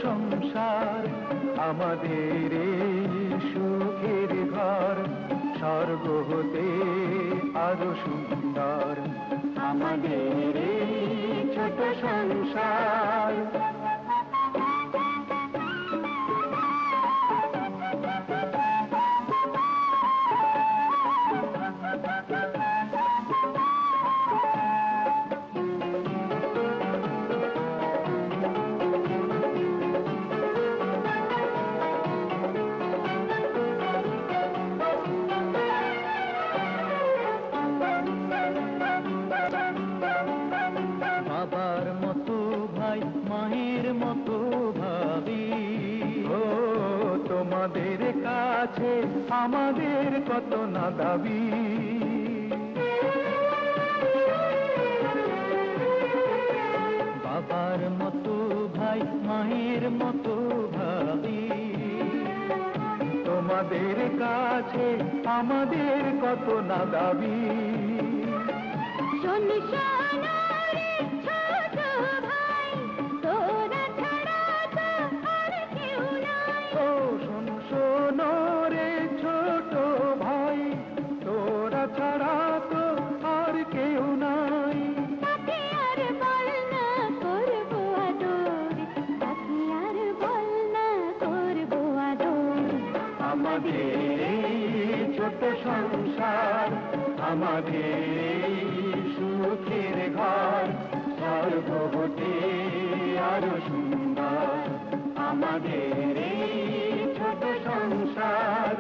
সংসার, আমাদের এই সুখের ঘর স্বর্গ হতে আরো সুন্দর। আমাদের এই ছোট সংসার। বাবার মতো ভাই, মায়ের মতো ভাবি, ও তোমাদের কাছে আমাদের কত না দাবি। বাবার মতো ভাই, মায়ের মতো ভাবি, তোমাদের কাছে আমাদের কত না দাবি। শোন শোন রে ছোট ভাই, তোরা ছাড়া তো আর কেউ নাই। ও শোন শোন রে ছোট ভাই, তোরা ছাড়া তো আর কেউ নাই। তাকে আর বল না করবো আদর, তাকে আর বল না করবো আদর। আমাদের এই ছোট সংসার, আমাদের এই সুখের ঘর স্বর্গ হতে আরো সুন্দর। আমাদের এই ছোট সংসার।